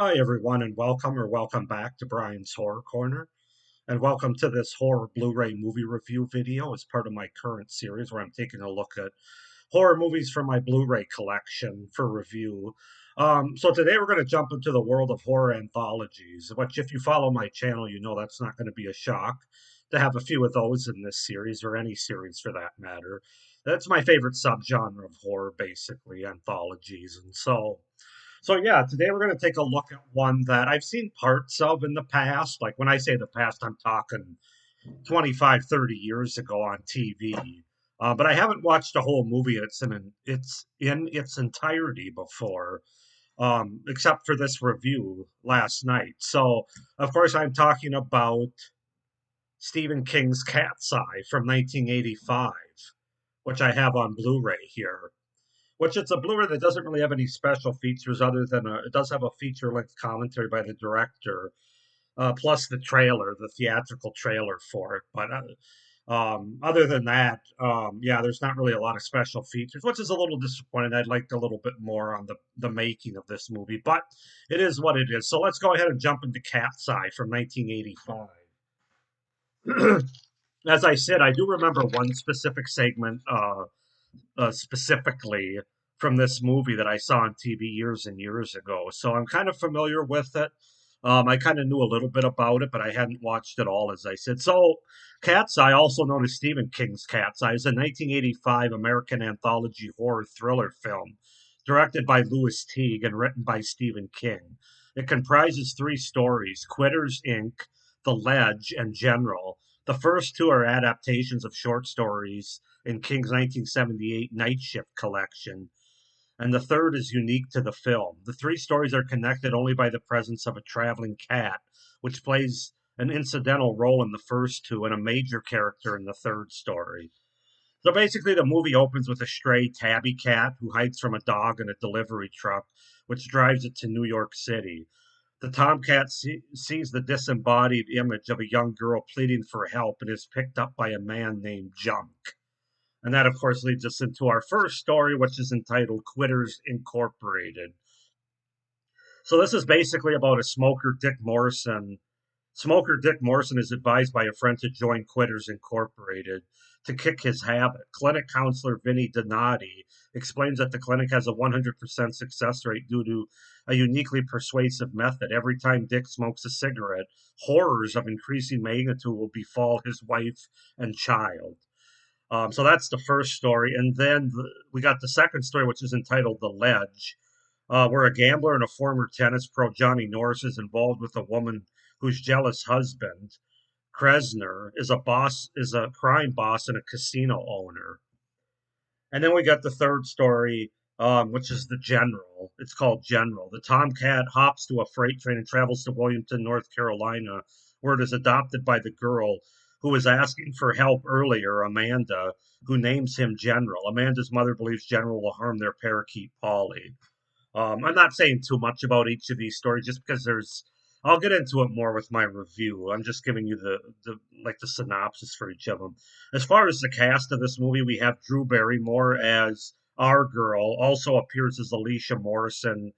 Hi, everyone, and welcome back to Brian's Horror Corner. And welcome to this horror Blu-ray movie review video as part of my current series where I'm taking a look at horror movies from my Blu-ray collection for review. So today we're going to jump into the world of horror anthologies, which if you follow my channel, you know that's not going to be a shock to have a few of those in this series or any series for that matter. That's my favorite subgenre of horror, basically, anthologies. So yeah, today we're going to take a look at one that I've seen parts of in the past. Like when I say the past, I'm talking 25, 30 years ago on TV. But I haven't watched a whole movie it's in its entirety before, except for this review last night. So of course I'm talking about Stephen King's Cat's Eye from 1985, which I have on Blu-ray here, which it's a Blu-ray that doesn't really have any special features other than it does have a feature-length commentary by the director, plus the trailer, the theatrical trailer for it. But other than that, yeah, there's not really a lot of special features, which is a little disappointing. I'd liked a little bit more on the making of this movie, but it is what it is. So let's go ahead and jump into Cat's Eye from 1985. As I said, I do remember one specific segment specifically from this movie that I saw on TV years and years ago. So I'm kind of familiar with it. I kind of knew a little bit about it, but I hadn't watched it all, as I said. So, Cat's Eye, also known as Stephen King's Cat's Eye, is a 1985 American anthology horror thriller film directed by Louis Teague and written by Stephen King. It comprises three stories: Quitters, Inc., The Ledge, and General. The first two are adaptations of short stories in King's 1978 Night Shift collection, and the third is unique to the film. The three stories are connected only by the presence of a traveling cat, which plays an incidental role in the first two and a major character in the third story. So basically, the movie opens with a stray tabby cat who hides from a dog in a delivery truck, which drives it to New York City. The tomcat sees the disembodied image of a young girl pleading for help and is picked up by a man named Junk. And that, of course, leads us into our first story, which is entitled Quitters Incorporated. So, this is basically about a smoker, Dick Morrison. Smoker Dick Morrison is advised by a friend to join Quitters Incorporated to kick his habit. Clinic counselor Vinnie Donati explains that the clinic has a 100% success rate due to a uniquely persuasive method. Every time Dick smokes a cigarette, horrors of increasing magnitude will befall his wife and child. So that's the first story. And then we got the second story, which is entitled The Ledge, where a gambler and a former tennis pro, Johnny Norris, is involved with a woman whose jealous husband, Kresner, is a crime boss and a casino owner. And then we got the third story, which is the General. It's called General. The Tomcat hops to a freight train and travels to Williamton, North Carolina, where it is adopted by the girl who was asking for help earlier, Amanda, who names him General. Amanda's mother believes General will harm their parakeet, Polly. I'm not saying too much about each of these stories just because there's. I'll get into it more with my review. I'm just giving you the synopsis for each of them. As far as the cast of this movie, we have Drew Barrymore as our girl. Also appears as Alicia Morrison,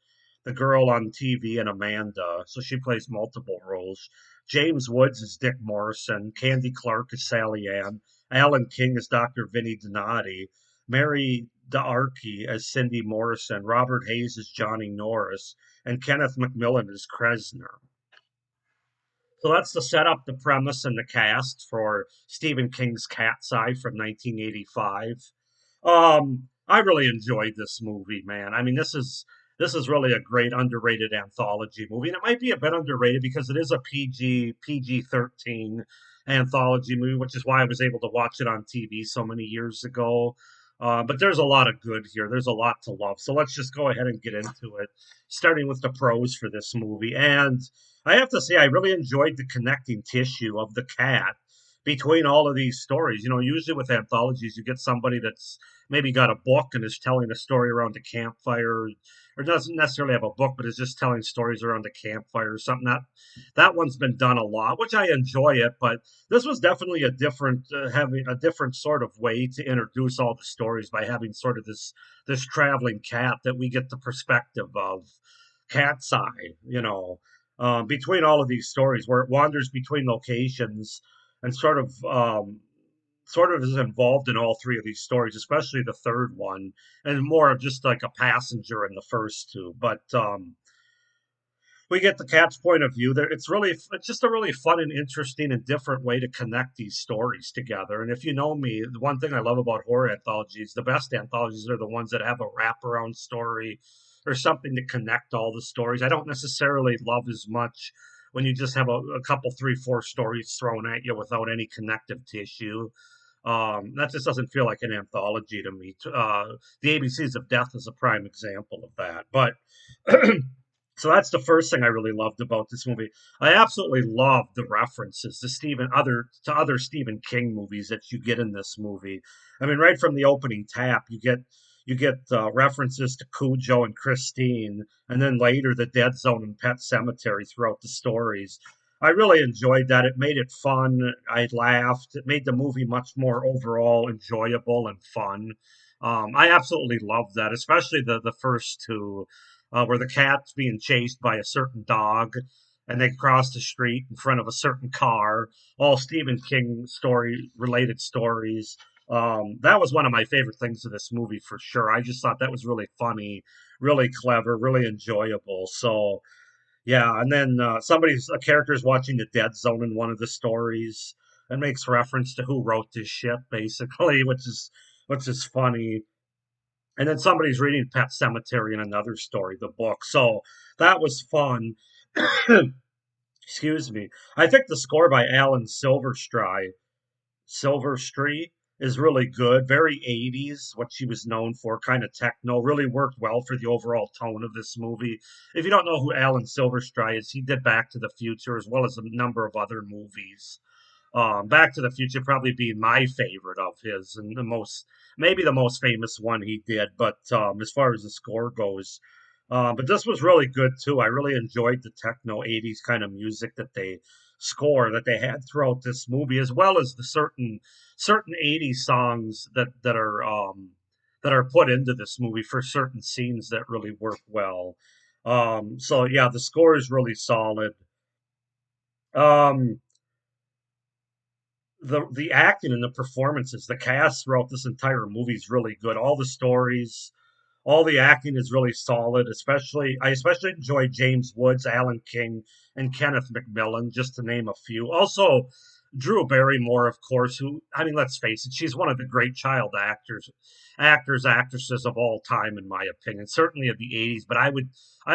the girl on TV, and Amanda. So she plays multiple roles. James Woods is Dick Morrison. Candy Clark is Sally Ann. Alan King is Dr. Vinnie Donati. Mary D'Arcy as Cindy Morrison, Robert Hayes as Johnny Norris, and Kenneth McMillan as Kresner. So that's to set up the premise and the cast for Stephen King's Cat's Eye from 1985. I really enjoyed this movie, man. I mean, this is really a great underrated anthology movie, and it might be a bit underrated because it is a PG-13 anthology movie, which is why I was able to watch it on TV so many years ago. But there's a lot of good here. There's a lot to love. So let's just go ahead and get into it, starting with the pros for this movie. And I have to say, I really enjoyed the connecting tissue of the cat between all of these stories. You know, usually with anthologies, you get somebody that's maybe got a book and is telling a story around a campfire, or doesn't necessarily have a book, but is just telling stories around a campfire or something. That one's been done a lot, which I enjoy it. But this was definitely a different, having a different sort of way to introduce all the stories by having sort of this traveling cat that we get the perspective of. Cat's Eye, between all of these stories where it wanders between locations and sort of is involved in all three of these stories, especially the third one, and more of just like a passenger in the first two. But we get the cat's point of view there. It's just a really fun and interesting and different way to connect these stories together. And if you know me, the one thing I love about horror anthologies, the best anthologies are the ones that have a wraparound story or something to connect all the stories. I don't necessarily love as much when you just have a couple, three, four stories thrown at you without any connective tissue. That just doesn't feel like an anthology to me. The ABCs of Death is a prime example of that. But so that's the first thing I really loved about this movie. I absolutely love the references to other Stephen King movies that you get in this movie. I mean, right from the opening tap, you get references to Cujo and Christine, and then later the Dead Zone and Pet Cemetery throughout the stories. I really enjoyed that. It made it fun. I laughed. It made the movie much more overall enjoyable and fun. I absolutely loved that, especially the first two, where the cat's being chased by a certain dog, and they cross the street in front of a certain car. All Stephen King story related stories. That was one of my favorite things of this movie for sure. I just thought that was really funny, really clever, really enjoyable. So yeah, and then a character's watching the Dead Zone in one of the stories and makes reference to who wrote this shit, basically, which is funny. And then somebody's reading Pet Cemetery in another story, the book. So that was fun. Excuse me. I think the score by Alan Silverstree is really good. Very 80s, what she was known for, kind of techno. Really worked well for the overall tone of this movie. If you don't know who Alan Silverstree is, he did Back to the Future as well as a number of other movies. Back to the Future probably being my favorite of his and maybe the most famous one he did. But as far as the score goes, but this was really good too. I really enjoyed the techno 80s kind of music that they had throughout this movie, as well as the certain 80s songs that are put into this movie for certain scenes that really work well. So yeah, the score is really solid. Um, the acting and the performances, the cast throughout this entire movie is really good. All the stories, all the acting is really solid. I especially enjoy James Woods, Alan King, and Kenneth McMillan, just to name a few. Also, Drew Barrymore, of course, who, I mean, let's face it, she's one of the great child actresses of all time, in my opinion. Certainly of the '80s, but I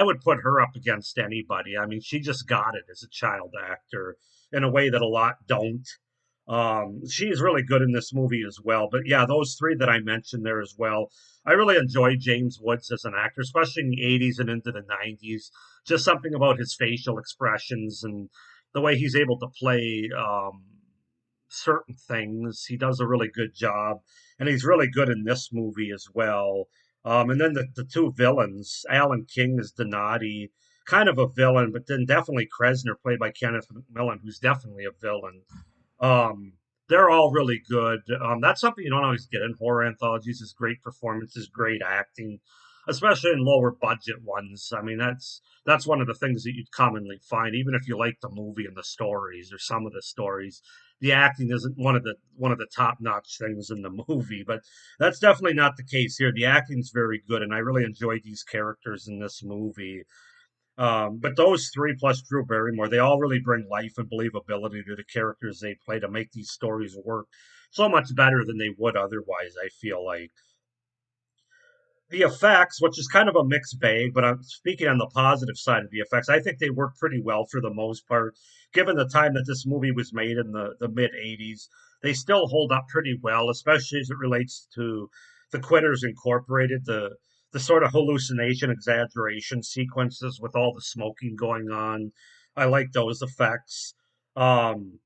would put her up against anybody. I mean, she just got it as a child actor in a way that a lot don't. She's really good in this movie as well. But yeah, those three that I mentioned there as well. I really enjoy James Woods as an actor, especially in the '80s and into the '90s. Just something about his facial expressions and the way he's able to play certain things. He does a really good job, and he's really good in this movie as well. And then the two villains, Alan King is Donati, kind of a villain, but then definitely Kresner, played by Kenneth McMillan, who's definitely a villain. Um, they're all really good. That's something you don't always get in horror anthologies is great performances, great acting, especially in lower budget ones. I mean, that's one of the things that you'd commonly find, even if you like the movie and the stories or some of the stories. The acting isn't one of the top notch things in the movie, but that's definitely not the case here. The acting's very good, and I really enjoyed these characters in this movie. But those three plus Drew Barrymore, they all really bring life and believability to the characters they play to make these stories work so much better than they would otherwise, I feel like. The effects, which is kind of a mixed bag, but I'm speaking on the positive side of the effects, I think they work pretty well for the most part. Given the time that this movie was made in the mid 80s, they still hold up pretty well, especially as it relates to the Quitters Incorporated, the sort of hallucination exaggeration sequences with all the smoking going on. I like those effects. Um,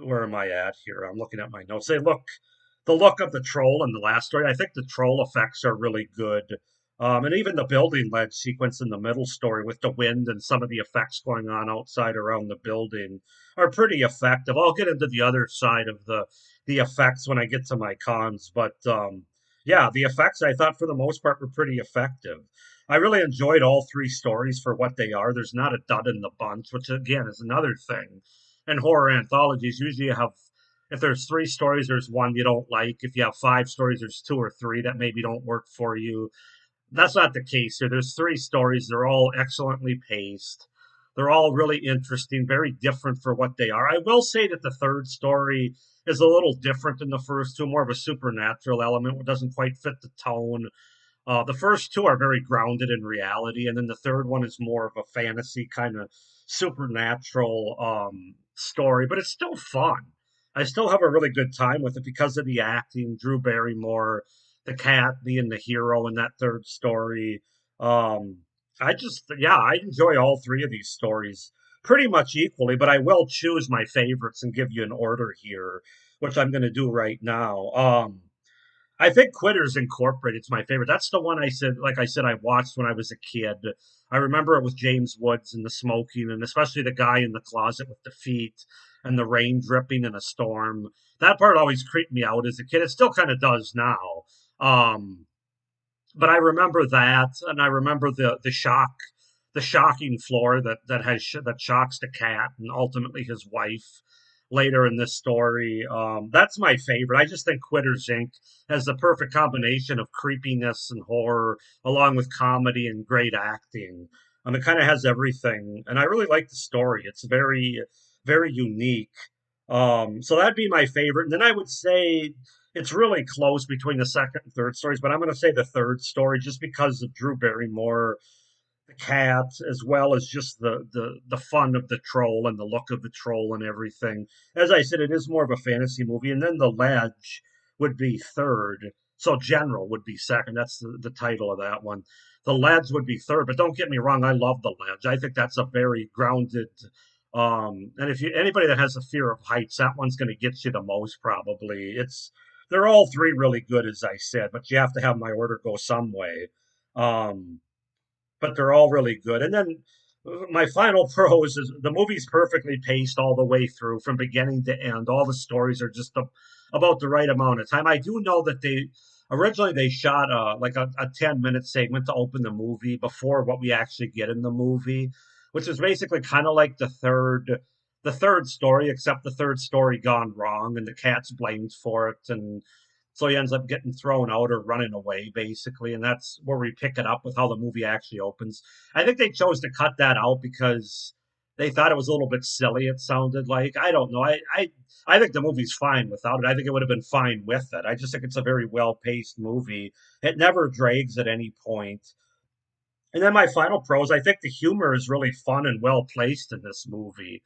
where am I at here? I'm looking at my notes. The look of the troll in the last story. I think the troll effects are really good. And even the building led sequence in the middle story with the wind and some of the effects going on outside around the building are pretty effective. I'll get into the other side of the effects when I get to my cons, but Yeah, the effects I thought for the most part were pretty effective. I really enjoyed all three stories for what they are. There's not a dud in the bunch, which again is another thing. In horror anthologies, usually you have, if there's three stories, there's one you don't like. If you have five stories, there's two or three that maybe don't work for you. That's not the case here. There's three stories. They're all excellently paced. They're all really interesting, very different for what they are. I will say that the third story is a little different than the first two, more of a supernatural element. It doesn't quite fit the tone. The first two are very grounded in reality, and then the third one is more of a fantasy kind of supernatural story, but it's still fun. I still have a really good time with it because of the acting, Drew Barrymore, the cat being the hero in that third story. Um, yeah, I enjoy all three of these stories pretty much equally, but I will choose my favorites and give you an order here, which I'm going to do right now. I think Quitters Incorporated is my favorite. That's the one I said, like I said, I watched when I was a kid. I remember it with James Woods and the smoking, and especially the guy in the closet with the feet and the rain dripping in a storm. That part always creeped me out as a kid. It still kind of does now. Um, but I remember that, and I remember the shocking floor that shocks the cat and ultimately his wife later in this story. That's my favorite. I just think Quitters Inc. has the perfect combination of creepiness and horror, along with comedy and great acting. It kind of has everything, and I really like the story. It's very unique. So that'd be my favorite. And then I would say it's really close between the second and third stories, but I'm going to say the third story just because of Drew Barrymore, the cat, as well as just the fun of the troll and the look of the troll and everything. As I said, it is more of a fantasy movie, and then the ledge would be third. So General would be second. That's the title of that one. The ledge would be third, but don't get me wrong, I love the ledge. I think that's a very grounded. And if you anybody that has a fear of heights, that one's going to get you the most probably. They're all three really good, as I said, but you have to have my order go some way. Um, but they're all really good. And then my final pros is the movie's perfectly paced all the way through from beginning to end. All the stories are just about the right amount of time. I do know that they originally they shot like a 10-minute segment to open the movie before what we actually get in the movie, which is basically kind of like the third story, except the third story gone wrong and the cat's blamed for it, and so he ends up getting thrown out or running away, basically. And that's where we pick it up with how the movie actually opens. I think they chose to cut that out because they thought it was a little bit silly, it sounded like. I don't know. I think the movie's fine without it. I think it would have been fine with it. I just think it's a very well paced movie. It never drags at any point. And then my final pros, I think the humor is really fun and well placed in this movie.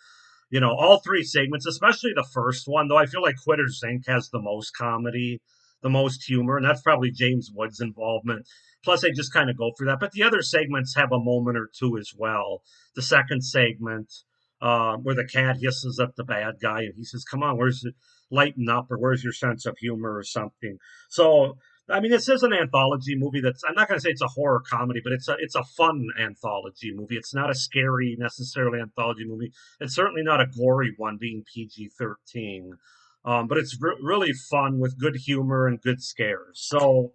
All three segments, especially the first one, though I feel like Quitters Inc. has the most comedy, the most humor, and that's probably James Woods' involvement. Plus, they just kind of go through that. But the other segments have a moment or two as well. The second segment, where the cat hisses at the bad guy and he says, "Come on, where's it? Lighten up, or where's your sense of humor, or something." So I mean, this is an anthology movie that's, I'm not going to say it's a horror comedy, but it's a fun anthology movie. It's not a scary necessarily anthology movie. It's certainly not a gory one, being PG-13. But it's really fun with good humor and good scares. So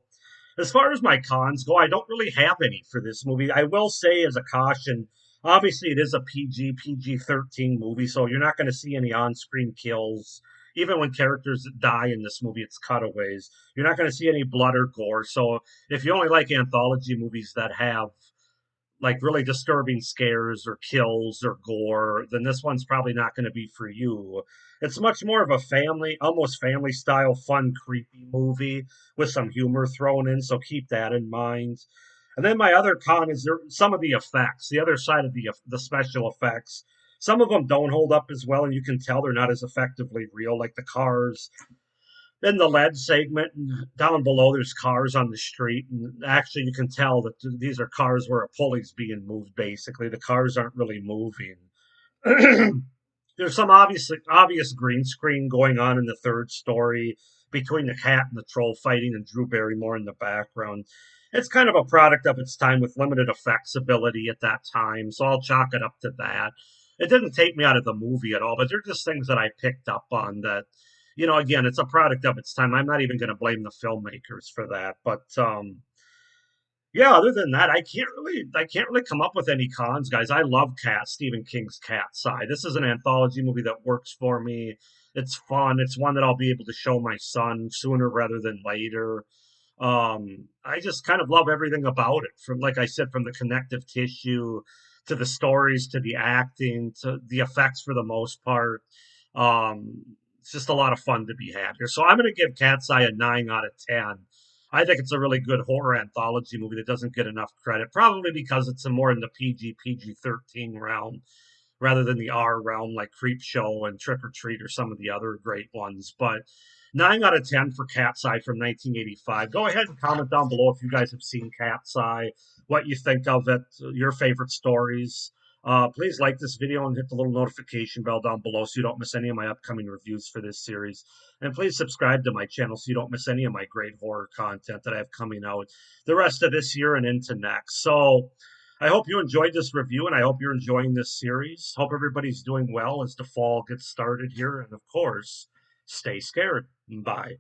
as far as my cons go, I don't really have any for this movie. I will say, as a caution, obviously it is a PG-13 movie, so you're not going to see any on-screen kills. Even when characters die in this movie, it's cutaways. You're not going to see any blood or gore. So if you only like anthology movies that have like really disturbing scares or kills or gore, then this one's probably not going to be for you. It's much more of a family, almost family style, fun, creepy movie with some humor thrown in. So keep that in mind. And then my other con is some of the effects, the other side of the special effects. Some of them don't hold up as well, and you can tell they're not as effectively real, like the cars in the lead segment. And down below there's cars on the street, and actually you can tell that these are cars where a pulley's being moved. Basically, the cars aren't really moving. There's some obvious green screen going on in the third story between the cat and the troll fighting and Drew Barrymore in the background. It's kind of a product of its time with limited effects ability at that time, so I'll chalk it up to that. It didn't take me out of the movie at all, but they're just things that I picked up on that, again, it's a product of its time. I'm not even going to blame the filmmakers for that. But yeah, other than that, I can't really come up with any cons, guys. I love Stephen King's Cat's Eye. This is an anthology movie that works for me. It's fun. It's one that I'll be able to show my son sooner rather than later. I just kind of love everything about it. From, like I said, from the connective tissue to the stories to the acting to the effects for the most part. It's just a lot of fun to be had here. So I'm going to give Cat's Eye a 9 out of 10. I think it's a really good horror anthology movie that doesn't get enough credit, probably because it's a more in the PG 13 realm rather than the R realm like Creep Show and Trick or Treat or some of the other great ones. But 9 out of 10 for Cat's Eye from 1985. Go ahead and comment down below if you guys have seen Cat's Eye, what you think of it, your favorite stories. Please like this video and hit the little notification bell down below so you don't miss any of my upcoming reviews for this series. And please subscribe to my channel so you don't miss any of my great horror content that I have coming out the rest of this year and into next. So I hope you enjoyed this review and I hope you're enjoying this series. Hope everybody's doing well as the fall gets started here. And of course, stay scared. Bye.